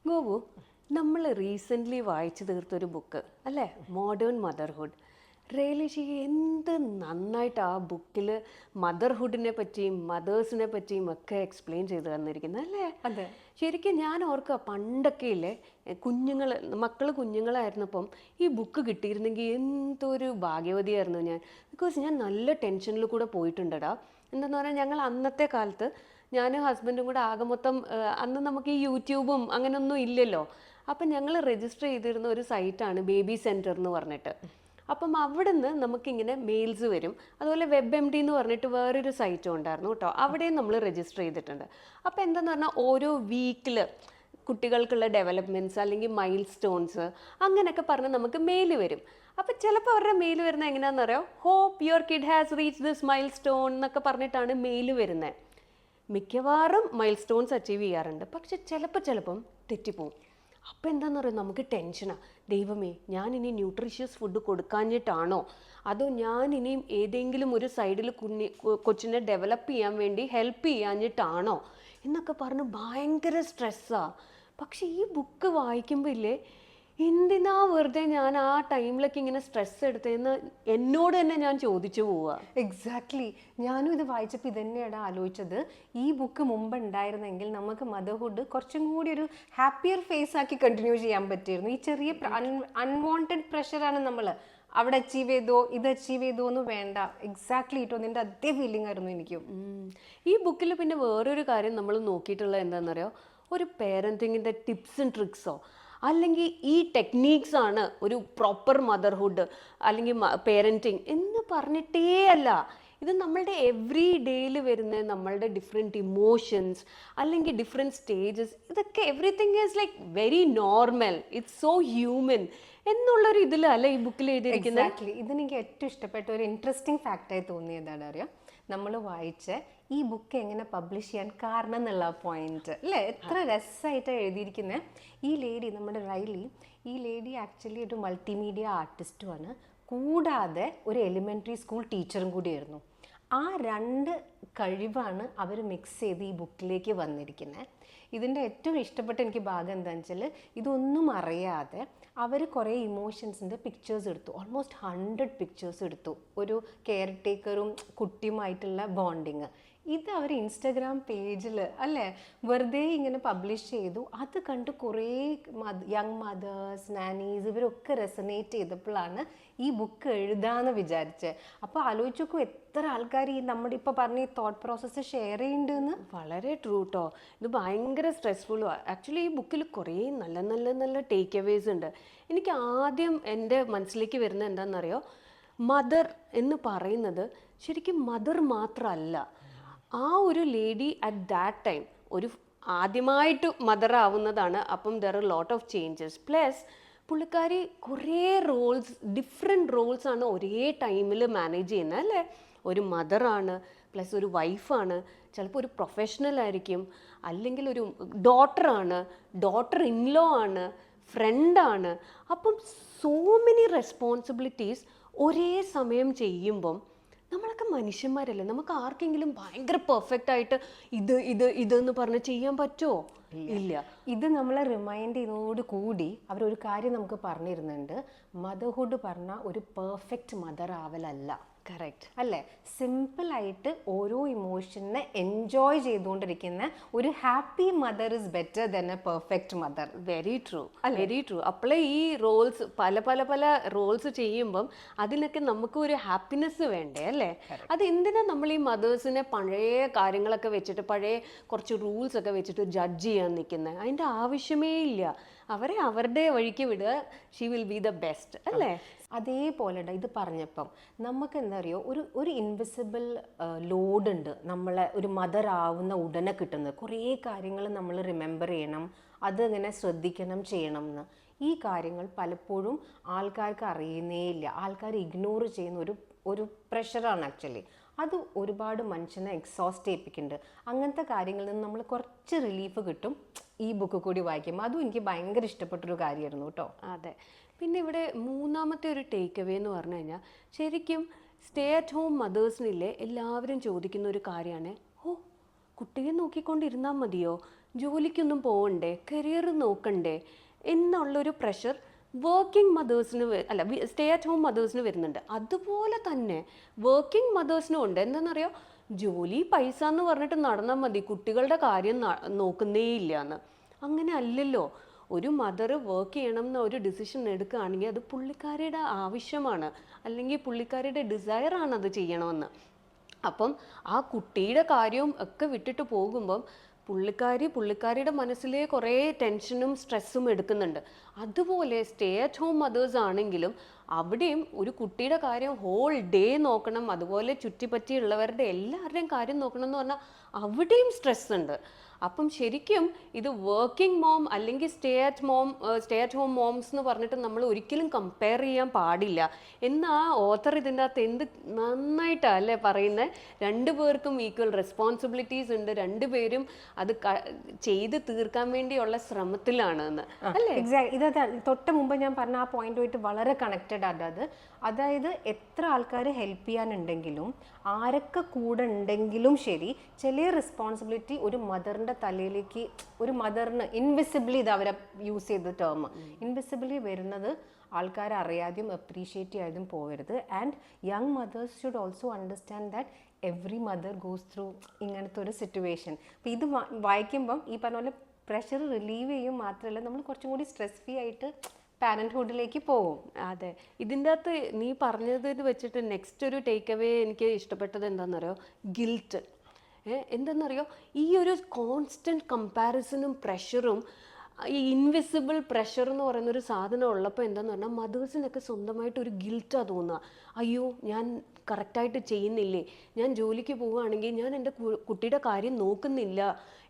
ഗോപു, നമ്മൾ റീസെൻ്റ്ലി വായിച്ചു തീർത്തൊരു ബുക്ക് അല്ലേ, മോഡേൺ മദർഹുഡ്. റിയലി എന്ത് നന്നായിട്ട് ആ ബുക്കിൽ മദർഹുഡിനെ പറ്റിയും മദേഴ്സിനെ പറ്റിയും ഒക്കെ എക്സ്പ്ലെയിൻ ചെയ്ത് തന്നിരിക്കുന്നത് അല്ലേ? അതെ. ശരിക്കും ഞാൻ ഓർക്കുക, പണ്ടൊക്കെ ഇല്ലേ മക്കൾ കുഞ്ഞുങ്ങളായിരുന്നപ്പം ഈ ബുക്ക് കിട്ടിയിരുന്നെങ്കിൽ എന്തൊരു ഭാഗ്യവതിയായിരുന്നു ഞാൻ. ബിക്കോസ് ഞാൻ നല്ല ടെൻഷനിൽ കൂടെ പോയിട്ടുണ്ടടാ. എന്താന്ന് പറഞ്ഞാൽ ഞങ്ങൾ അന്നത്തെ കാലത്ത് ഞാനും ഹസ്ബൻഡും കൂടെ ആകെ മൊത്തം അന്ന് നമുക്ക് ഈ യൂട്യൂബും അങ്ങനെയൊന്നും ഇല്ലല്ലോ. അപ്പം ഞങ്ങൾ രജിസ്റ്റർ ചെയ്തിരുന്ന ഒരു സൈറ്റാണ് ബേബി സെൻറ്റർ എന്ന് പറഞ്ഞിട്ട്. അപ്പം അവിടെ നിന്ന് നമുക്കിങ്ങനെ മെയിൽസ് വരും. അതുപോലെ വെബ് എം ഡി എന്ന് പറഞ്ഞിട്ട് വേറൊരു സൈറ്റും ഉണ്ടായിരുന്നു കേട്ടോ. അവിടെയും നമ്മൾ രജിസ്റ്റർ ചെയ്തിട്ടുണ്ട്. അപ്പോൾ എന്താണെന്ന് പറഞ്ഞാൽ ഓരോ വീക്കിൽ കുട്ടികൾക്കുള്ള ഡെവലപ്മെൻറ്റ്സ് അല്ലെങ്കിൽ മൈൽ സ്റ്റോൺസ് അങ്ങനെയൊക്കെ പറഞ്ഞ് നമുക്ക് മെയിൽ വരും. അപ്പോൾ ചിലപ്പോൾ അവരുടെ മെയിൽ വരുന്നത് എങ്ങനെയാണെന്ന് അറിയാം, hope your kid has reach this milestone എന്നൊക്കെ പറഞ്ഞിട്ടാണ് മെയിൽ വരുന്നത്. മിക്കവാറും മൈൽ സ്റ്റോൺസ് അച്ചീവ് ചെയ്യാറുണ്ട്, പക്ഷെ ചിലപ്പം തെറ്റിപ്പോവും. അപ്പോൾ എന്താണെന്ന് പറയുക, നമുക്ക് ടെൻഷനാണ്. ദൈവമേ, ഞാനിനി ന്യൂട്രീഷ്യസ് ഫുഡ് കൊടുക്കാഞ്ഞിട്ടാണോ, അതോ ഞാനിനിയും ഏതെങ്കിലും ഒരു സൈഡിൽ കൊച്ചിനെ ഡെവലപ്പ് ചെയ്യാൻ വേണ്ടി ഹെൽപ്പ് ചെയ്യാഞ്ഞിട്ടാണോ എന്നൊക്കെ പറഞ്ഞ് ഭയങ്കര സ്ട്രെസ്സാണ്. പക്ഷെ ഈ ബുക്ക് വായിക്കുമ്പോൾ ഇല്ലേ, എന്തിനാ വെറുതെ ഞാൻ ആ ടൈമിലൊക്കെ ഇങ്ങനെ സ്ട്രെസ് എടുത്തതെന്ന് എന്നോട് തന്നെ ഞാൻ ചോദിച്ചു പോവുക. എക്സാക്ട്ലി, ഞാനും ഇത് വായിച്ചപ്പോൾ ഇതന്നെയാണ് ആലോചിച്ചത്. ഈ ബുക്ക് മുമ്പ് ഉണ്ടായിരുന്നെങ്കിൽ നമുക്ക് മദർഹുഡ് കുറച്ചും കൂടി ഒരു ഹാപ്പിയർ ഫേസ് ആക്കി കണ്ടിന്യൂ ചെയ്യാൻ പറ്റിയിരുന്നു. ഈ ചെറിയ അൺവാണ്ടഡ് പ്രഷറാണ് നമ്മൾ അവിടെ അച്ചീവ് ചെയ്തോ ഇത് അച്ചീവ് ചെയ്തോ എന്ന് വേണ്ട. എക്സാക്ട്ലി കേട്ടോ, നിന്റെ അതേ ഫീലിംഗ് ആയിരുന്നു എനിക്കും. ഈ ബുക്കിൽ പിന്നെ വേറൊരു കാര്യം നമ്മൾ നോക്കിയിട്ടുള്ളത് എന്താണെന്നറിയോ, ഒരു പേരൻറ്റിങ്ങിൻ്റെ ടിപ്സ് ആൻഡ് ട്രിക്സോ അല്ലെങ്കിൽ ഈ ടെക്നീക്സ് ആണ് ഒരു പ്രോപ്പർ മദർഹുഡ് അല്ലെങ്കിൽ പേരൻറ്റിങ് എന്ന് പറഞ്ഞിട്ടേ അല്ല. ഇത് നമ്മളുടെ എവറി ഡേയിൽ വരുന്ന നമ്മളുടെ ഡിഫറെൻറ്റ് ഇമോഷൻസ് അല്ലെങ്കിൽ ഡിഫറെൻറ്റ് സ്റ്റേജസ്, ഇതൊക്കെ everything is like very normal, it's so human എന്നുള്ളൊരു ഇതിലല്ല ഈ ബുക്കിൽ എഴുതിയിരിക്കുന്നത്. എക്സാക്ട്ലി, ഇതെനിക്ക് ഏറ്റവും ഇഷ്ടപ്പെട്ട ഒരു ഇൻട്രസ്റ്റിംഗ് ഫാക്റ്റായി തോന്നിയതാണ് അറിയാം. നമ്മൾ വായിച്ച ഈ ബുക്ക് എങ്ങനെ പബ്ലിഷ് ചെയ്യാൻ കാരണം എന്നുള്ള പോയിന്റ് അല്ലേ, എത്ര രസമായിട്ടാണ് എഴുതിയിരിക്കുന്നത്. ഈ ലേഡി, നമ്മുടെ റൈലി, ഈ ലേഡി ആക്ച്വലി ഒരു മൾട്ടിമീഡിയ ആർട്ടിസ്റ്റുമാണ്, കൂടാതെ ഒരു എലിമെൻ്ററി സ്കൂൾ ടീച്ചറും കൂടിയായിരുന്നു. ആ രണ്ട് കഴിവാണ് അവർ മിക്സ് ചെയ്ത് ഈ ബുക്കിലേക്ക് വന്നിരിക്കുന്നത്. ഇതിൻ്റെ ഏറ്റവും ഇഷ്ടപ്പെട്ട എനിക്ക് ഭാഗം എന്താണെന്ന് വെച്ചാൽ, ഇതൊന്നും അറിയാതെ അവർ കുറേ ഇമോഷൻസിൻ്റെ പിക്ചേഴ്സ് എടുത്തു. ഓൾമോസ്റ്റ് 100 പിക്ചേഴ്സ് എടുത്തു, ഒരു കെയർ ടേക്കറും കുട്ടിയുമായിട്ടുള്ള ബോണ്ടിങ്. ഇത് അവർ ഇൻസ്റ്റഗ്രാം പേജിൽ അല്ലേ വെറുതെ ഇങ്ങനെ പബ്ലിഷ് ചെയ്തു. അത് കണ്ട് കുറേ യങ് മദേഴ്സ്, നാനീസ് ഇവരൊക്കെ റെസനേറ്റ് ചെയ്തപ്പോഴാണ് ഈ ബുക്ക് എഴുതാമെന്ന് വിചാരിച്ചത്. അപ്പോൾ ആലോചിച്ച് നോക്കൂ, എത്ര ആൾക്കാർ ഈ നമ്മുടെ ഇപ്പോൾ പറഞ്ഞ ഈ തോട്ട് പ്രോസസ്സ് ഷെയർ ചെയ്യുന്നുണ്ടെന്ന്. വളരെ ട്രൂ കേട്ടോ. ഇത് ഭയങ്കര സ്ട്രെസ്ഫുള്ളുമാണ്. ആക്ച്വലി ഈ ബുക്കിൽ കുറേ നല്ല നല്ല നല്ല ടേക്ക് അവേസ് ഉണ്ട്. എനിക്ക് ആദ്യം എൻ്റെ മനസ്സിലേക്ക് വരുന്നത് എന്താണെന്നറിയോ, മദർ എന്ന് പറയുന്നത് ശരിക്കും മദർ മാത്രമല്ല. ആ ഒരു ലേഡി അറ്റ് ദാറ്റ് ടൈം ഒരു ആദ്യമായിട്ട് മദർ ആവുന്നതാണ്. അപ്പം there are lot of changes. Plus പുള്ളിക്കാരി കുറേ റോൾസ്, ഡിഫറെൻറ്റ് റോൾസാണ് ഒരേ ടൈമിൽ മാനേജ് ചെയ്യുന്നത് അല്ലേ. ഒരു മദറാണ്, പ്ലസ് ഒരു വൈഫാണ്, ചിലപ്പോൾ ഒരു പ്രൊഫഷണൽ ആയിരിക്കും, അല്ലെങ്കിൽ ഒരു ഡോട്ടറാണ്, ഡോട്ടർ ഇൻലോ ആണ്, ഫ്രണ്ടാണ്. അപ്പം സോ മെനി റെസ്പോൺസിബിലിറ്റീസ് ഒരേ സമയം ചെയ്യുമ്പം നമ്മളൊക്കെ മനുഷ്യന്മാരല്ലേ, നമുക്ക് ആർക്കെങ്കിലും ഭയങ്കര പെർഫെക്റ്റ് ആയിട്ട് ഇതെന്ന് പറഞ്ഞ് ചെയ്യാൻ പറ്റുമോ? ഇല്ല. ഇത് നമ്മളെ റിമൈൻഡ് ചെയ്യുന്നതോട് കൂടി അവരൊരു കാര്യം നമുക്ക് പറഞ്ഞിരുന്നുണ്ട്, മദർഹുഡ് പറഞ്ഞ ഒരു പെർഫെക്റ്റ് മദർ ആവലല്ല. കറക്റ്റ് അല്ലേ? സിമ്പിളായിട്ട് ഓരോ ഇമോഷനെ എൻജോയ് ചെയ്തുകൊണ്ടിരിക്കുന്ന ഒരു happy mother is better than A perfect mother. Very true, very true. അപ്പോഴേ ഈ റോൾസ് പല റോൾസ് ചെയ്യുമ്പം അതിനൊക്കെ നമുക്ക് ഒരു ഹാപ്പിനെസ് വേണ്ടേ അല്ലേ? അത് എന്തിനാ നമ്മൾ ഈ മദേഴ്സിനെ പഴയ കാര്യങ്ങളൊക്കെ വെച്ചിട്ട്, പഴയ കുറച്ച് റൂൾസ് ഒക്കെ വെച്ചിട്ട് ജഡ്ജ് ചെയ്യാൻ നിൽക്കുന്നത്? അതിൻ്റെ ആവശ്യമേ ഇല്ല. അവരെ അവരുടെ വഴിക്ക് വിടുക. She will be the best അല്ലേ? അതേപോലെ ഇത് പറഞ്ഞപ്പം നമുക്ക് എന്താ അറിയോ, ഒരു ഇൻവിസിബിൾ ലോഡ് ഉണ്ട് നമ്മളെ ഒരു മദർ ആവുന്ന ഉടനെ കിട്ടുന്നത്. കുറേ കാര്യങ്ങൾ നമ്മൾ റിമെമ്പർ ചെയ്യണം, അതിങ്ങനെ ശ്രദ്ധിക്കണം, ചെയ്യണം എന്ന്. ഈ കാര്യങ്ങൾ പലപ്പോഴും ആൾക്കാർക്ക് അറിയുന്നേ ഇല്ല. ആൾക്കാർ ഇഗ്നോർ ചെയ്യുന്ന ഒരു പ്രഷറാണ് ആക്ച്വലി. അത് ഒരുപാട് മനുഷ്യനെ എക്സോസ്റ്റ് ചെയ്യിപ്പിക്കുന്നുണ്ട്. അങ്ങനത്തെ കാര്യങ്ങളിൽ നിന്ന് നമ്മൾ കുറച്ച് റിലീഫ് കിട്ടും ഈ ബുക്ക് കൂടി വായിക്കുമ്പോൾ. അതും എനിക്ക് ഭയങ്കര ഇഷ്ടപ്പെട്ടൊരു കാര്യമായിരുന്നു കേട്ടോ. അതെ. പിന്നെ ഇവിടെ മൂന്നാമത്തെ ഒരു ടേക്ക് അവേ എന്ന് പറഞ്ഞു കഴിഞ്ഞാൽ, ശരിക്കും സ്റ്റേ അറ്റ് ഹോം മദേഴ്സിനില്ലേ എല്ലാവരും ചോദിക്കുന്ന ഒരു കാര്യമാണ്, കുട്ടിയെ നോക്കിക്കൊണ്ടിരുന്നാൽ മതിയോ, ജോലിക്കൊന്നും പോകണ്ടേ, കരിയർ നോക്കണ്ടേ എന്നുള്ളൊരു പ്രഷർ വർക്കിംഗ് മദേഴ്സിന് അല്ല സ്റ്റേ അറ്റ് ഹോം മദേഴ്സിന് വരുന്നുണ്ട്. അതുപോലെ തന്നെ വർക്കിംഗ് മദേഴ്സിനും ഉണ്ട്. എന്താണെന്നറിയോ, ജോലി പൈസ എന്ന് പറഞ്ഞിട്ട് നടന്നാൽ മതി, കുട്ടികളുടെ കാര്യം നോക്കുന്നേ ഇല്ല എന്ന്. അങ്ങനെ അല്ലല്ലോ. ഒരു മദർ വർക്ക് ചെയ്യണം എന്ന ഒരു ഡിസിഷൻ എടുക്കുകയാണെങ്കിൽ അത് പുള്ളിക്കാരിയുടെ ആവശ്യമാണ്, അല്ലെങ്കിൽ പുള്ളിക്കാരിയുടെ ഡിസയറാണ് അത് ചെയ്യണമെന്ന്. അപ്പം ആ കുട്ടിയുടെ കാര്യവും ഒക്കെ വിട്ടിട്ട് പോകുമ്പം പുള്ളിക്കാരിയുടെ മനസ്സിൽ കുറേ ടെൻഷനും സ്ട്രെസ്സും എടുക്കുന്നുണ്ട്. അതുപോലെ സ്റ്റേ അറ്റ് ഹോം മദേഴ്സ് ആണെങ്കിലും അവിടെയും ഒരു കുട്ടിയുടെ കാര്യം ഹോൾ ഡേ നോക്കണം, അതുപോലെ ചുറ്റിപ്പറ്റിയുള്ളവരുടെ എല്ലാവരുടെയും കാര്യം നോക്കണം എന്ന് പറഞ്ഞാൽ അവിടെയും സ്ട്രെസ് ഉണ്ട്. അപ്പം ശരിക്കും ഇത് വർക്കിംഗ് മോം അല്ലെങ്കിൽ സ്റ്റേ അറ്റ് ഹോം മോംസ് എന്ന് പറഞ്ഞിട്ട് നമ്മൾ ഒരിക്കലും കമ്പയർ ചെയ്യാൻ പാടില്ല എന്ന് ആ ഓത്തർ ഇതിൻ്റെ അകത്ത് എന്ത് നന്നായിട്ടാണ് അല്ലേ പറയുന്നത്. രണ്ടുപേർക്കും ഈക്വൽ റെസ്പോൺസിബിലിറ്റീസ് ഉണ്ട്, രണ്ടുപേരും അത് ചെയ്ത് തീർക്കാൻ വേണ്ടിയുള്ള ശ്രമത്തിലാണ് എന്ന് അല്ലേ. എക്സാക്ട്. ഇത് തൊട്ട് മുമ്പ് ഞാൻ പറഞ്ഞ ആ പോയിന്റുമായിട്ട് വളരെ കണക്റ്റഡ് ആണ് അത്. അതായത് എത്ര ആൾക്കാർ ഹെൽപ്പ് ചെയ്യാനുണ്ടെങ്കിലും ആരൊക്കെ കൂടെ ഉണ്ടെങ്കിലും ശരി, ചില റെസ്പോൺസിബിലിറ്റി ഒരു മദറിൻ്റെ തലയിലേക്ക്, ഒരു മദറിന് ഇൻവിസിബിളി, ഇത് അവരെ യൂസ് ചെയ്ത ടേം ഇൻവിസിബിളി വരുന്നത് ആൾക്കാർ അറിയാതെയും അപ്രീഷിയേറ്റ് ചെയ്യാതെയും പോകരുത്. And young mothers should also understand that every mother goes through ഇങ്ങനത്തെ ഒരു സിറ്റുവേഷൻ. അപ്പോൾ ഇത് വായിക്കുമ്പം ഈ പറഞ്ഞ പോലെ പ്രഷർ റിലീവ് ചെയ്യും മാത്രമല്ല, നമ്മൾ കുറച്ചും കൂടി സ്ട്രെസ് ഫ്രീ ആയിട്ട് പാരൻറ്ഹുഡിലേക്ക് പോകും. അതെ, ഇതിൻ്റെ അകത്ത് നീ പറഞ്ഞത് വെച്ചിട്ട് നെക്സ്റ്റ് ഒരു ടേക്ക് അവേ എനിക്ക് ഇഷ്ടപ്പെട്ടത് എന്താണെന്നറിയോ, ഗിൽറ്റ്. എന്താണെന്നറിയോ, ഈ ഒരു കോൺസ്റ്റൻറ്റ് കമ്പാരിസണും പ്രഷറും, ഈ ഇൻവിസിബിൾ പ്രഷർ എന്ന് പറയുന്ന ഒരു സാധനം ഉള്ളപ്പോൾ എന്താണെന്ന് പറഞ്ഞാൽ മദേഴ്സിനൊക്കെ സ്വന്തമായിട്ട് ഒരു ഗിൽറ്റാണ് തോന്നുക. അയ്യോ ഞാൻ കറക്റ്റായിട്ട് ചെയ്യുന്നില്ലേ, ഞാൻ ജോലിക്ക് പോവുകയാണെങ്കിൽ ഞാൻ എൻ്റെ കുട്ടിയുടെ കാര്യം നോക്കുന്നില്ല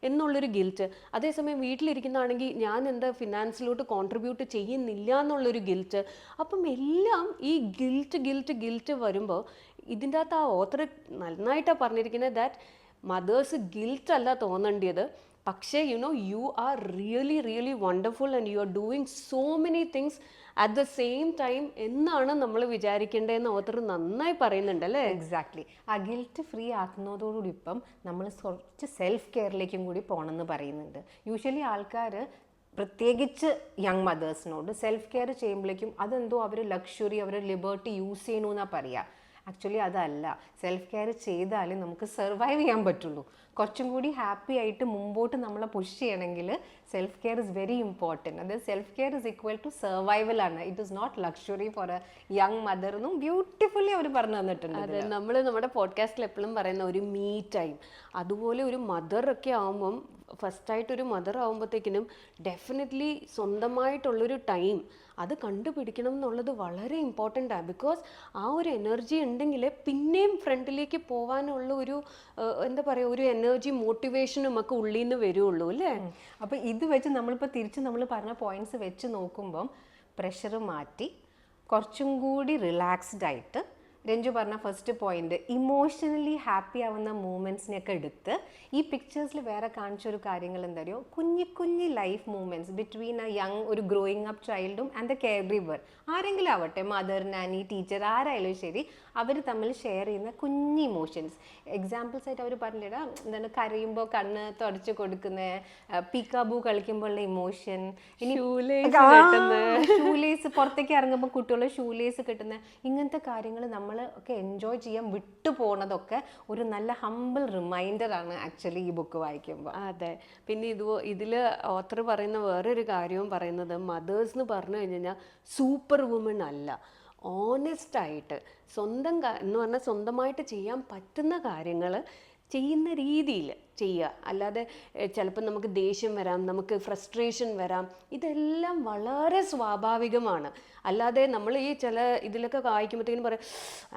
എന്നുള്ളൊരു ഗിൽറ്റ്. അതേസമയം വീട്ടിലിരിക്കുന്നതാണെങ്കിൽ ഞാൻ എന്താ ഫിനാൻസിലോട്ട് കോൺട്രിബ്യൂട്ട് ചെയ്യുന്നില്ല എന്നുള്ളൊരു ഗിൽറ്റ്. അപ്പം എല്ലാം ഈ ഗിൽറ്റ് വരുമ്പോൾ ഇതിൻ്റെ അകത്ത് ആ ഓത്തർ നന്നായിട്ടാണ് പറഞ്ഞിരിക്കുന്നത് ദാറ്റ് മദേഴ്സ് ഗിൽറ്റ് അല്ല തോന്നേണ്ടത്, പക്ഷേ you are really wonderful and you are doing so many things at the same time എന്നാണ് നമ്മൾ വിചാരിക്കേണ്ടതെന്ന് ഓത്തർ നന്നായി പറയുന്നുണ്ട് അല്ലേ. എക്സാക്ട്ലി. ആ ഗിൽറ്റ് ഫ്രീ ആക്കുന്നതോടുകൂടി ഇപ്പം നമ്മൾ കുറച്ച് സെൽഫ് കെയറിലേക്കും കൂടി പോകണമെന്ന് പറയുന്നുണ്ട്. യൂഷ്വലി ആൾക്കാർ പ്രത്യേകിച്ച് യങ് മദേഴ്സിനോട് സെൽഫ് കെയർ ചെയ്യുമ്പോഴേക്കും അതെന്തോ അവർ ലക്ഷറി, അവർ ലിബർട്ടി യൂസ് ചെയ്യണമെന്നാണ് പറയുക. ആക്ച്വലി അതല്ല. സെൽഫ് കെയർ ചെയ്താലേ നമുക്ക് സർവൈവ് ചെയ്യാൻ പറ്റുള്ളൂ. കുറച്ചും കൂടി ഹാപ്പി ആയിട്ട് മുമ്പോട്ട് നമ്മളെ പുഷ് ചെയ്യണമെങ്കിൽ self care is very important. അതായത് self care is equal to survival ആണ്. It is not luxury for a young mother എന്നും ബ്യൂട്ടിഫുള്ളി അവർ പറഞ്ഞു തന്നിട്ടുണ്ട്. അതെ, നമ്മൾ നമ്മുടെ പോഡ്കാസ്റ്റിൽ എപ്പോഴും പറയുന്ന ഒരു മീ ടൈം, അതുപോലെ ഒരു മദറൊക്കെ ആകുമ്പം ഫസ്റ്റായിട്ടൊരു മദർ ആകുമ്പോഴത്തേക്കിനും ഡെഫിനറ്റ്ലി സ്വന്തമായിട്ടുള്ളൊരു ടൈം അത് കണ്ടുപിടിക്കണം എന്നുള്ളത് വളരെ ഇമ്പോർട്ടൻ്റ് ആണ്. ബിക്കോസ് ആ ഒരു എനർജി ഉണ്ടെങ്കിൽ പിന്നെയും ഫ്രണ്ടിലേക്ക് പോകാനുള്ള ഒരു എന്താ പറയുക, ഒരു എനർജി മോട്ടിവേഷനും ഒക്കെ ഉള്ളിൽ നിന്ന് വരുള്ളൂ അല്ലേ. അപ്പോൾ ഇത് വെച്ച് നമ്മളിപ്പോൾ തിരിച്ച് നമ്മൾ പറഞ്ഞ പോയിന്റ്സ് വെച്ച് നോക്കുമ്പം പ്രഷർ മാറ്റി കുറച്ചും കൂടി റിലാക്സ്ഡ് ആയിട്ട് രഞ്ജു പറഞ്ഞ ഫസ്റ്റ് പോയിന്റ് ഇമോഷണലി ഹാപ്പി ആവുന്ന മൂമെൻറ്റ്സിനെയൊക്കെ എടുത്ത് ഈ പിക്ചേഴ്സിൽ വേറെ കാണിച്ചൊരു കാര്യങ്ങൾ എന്താ പറയുക, കുഞ്ഞി life moments between a young ഒരു ഗ്രോയിങ് അപ്പ് ചൈൽഡും ആൻഡ് ദ കെയർ ഗിവർ, ആരെങ്കിലും ആവട്ടെ, മദർ, നാനി, ടീച്ചർ, ആരായാലും ശരി, അവർ തമ്മിൽ ഷെയർ ചെയ്യുന്ന കുഞ്ഞ് ഇമോഷൻസ്. എക്സാമ്പിൾസ് ആയിട്ട് അവർ പറഞ്ഞിടാം, എന്താണ് കരയുമ്പോൾ കണ്ണ് തുടച്ച് കൊടുക്കുന്ന, പീക്കാബൂ കളിക്കുമ്പോഴുള്ള ഇമോഷൻ, ഇനി ഷൂലേസ് പുറത്തേക്ക് ഇറങ്ങുമ്പോൾ കുട്ടികളുടെ ഷൂലേസ് കിട്ടുന്ന ഇങ്ങനത്തെ കാര്യങ്ങൾ നമ്മൾ ഒക്കെ എൻജോയ് ചെയ്യാൻ വിട്ടു പോണതൊക്കെ ഒരു നല്ല ഹംബിൾ റിമൈൻഡർ ആണ് ആക്ച്വലി ഈ ബുക്ക് വായിക്കുമ്പോൾ. അതെ, പിന്നെ ഇതിൽ ഓത്തർ പറയുന്ന വേറൊരു കാര്യവും പറയുന്നത് മദേഴ്സ് എന്ന് പറഞ്ഞു കഴിഞ്ഞാൽ സൂപ്പർ വുമൺ അല്ല, ഓണസ്റ്റായിട്ട് സ്വന്തം എന്ന് പറഞ്ഞാൽ സ്വന്തമായിട്ട് ചെയ്യാൻ പറ്റുന്ന കാര്യങ്ങൾ ചെയ്യുന്ന രീതിയിൽ ചെയ്യുക. അല്ലാതെ ചിലപ്പോൾ നമുക്ക് ദേഷ്യം വരാം, നമുക്ക് ഫ്രസ്ട്രേഷൻ വരാം, ഇതെല്ലാം വളരെ സ്വാഭാവികമാണ്. അല്ലാതെ നമ്മൾ ഈ ചില ഇതിലൊക്കെ വായിക്കുമ്പോഴത്തേക്കും പറയും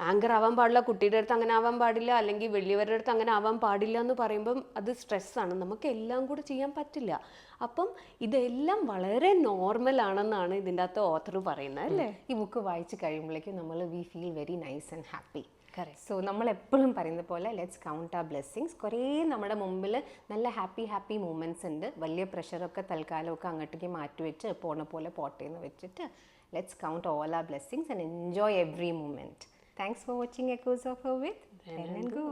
ആങ്കർ ആവാൻ പാടില്ല, കുട്ടിയുടെ അടുത്ത് അങ്ങനെ ആവാൻ പാടില്ല, അല്ലെങ്കിൽ വലിയവരുടെ അടുത്ത് അങ്ങനെ ആവാൻ പാടില്ല എന്ന് പറയുമ്പം അത് സ്ട്രെസ്സാണ്, നമുക്ക് എല്ലാം കൂടെ ചെയ്യാൻ പറ്റില്ല. അപ്പം ഇതെല്ലാം വളരെ നോർമൽ ആണെന്നാണ് ഇതിൻ്റെ അകത്ത് ഓത്തർ പറയുന്നത് അല്ലേ. ഈ ബുക്ക് വായിച്ച് കഴിയുമ്പോഴേക്കും നമ്മൾ we feel very nice and happy. So നമ്മൾ എപ്പോഴും പറയുന്ന പോലെ ലെറ്റ്സ് കൗണ്ട് ആ ബ്ലെസ്സിങ്സ്. കുറേ നമ്മുടെ മുമ്പിൽ നല്ല ഹാപ്പി മൂമെൻറ്റ്സ് ഉണ്ട്. വലിയ പ്രഷറൊക്കെ തൽക്കാലമൊക്കെ അങ്ങോട്ടേക്ക് മാറ്റിവെച്ച് പോണ പോലെ പോട്ടേന്ന് വെച്ചിട്ട് ലെറ്റ്സ് കൗണ്ട് ഓൾ ആ blessings and enjoy every moment. Thanks for watching echoes of her with.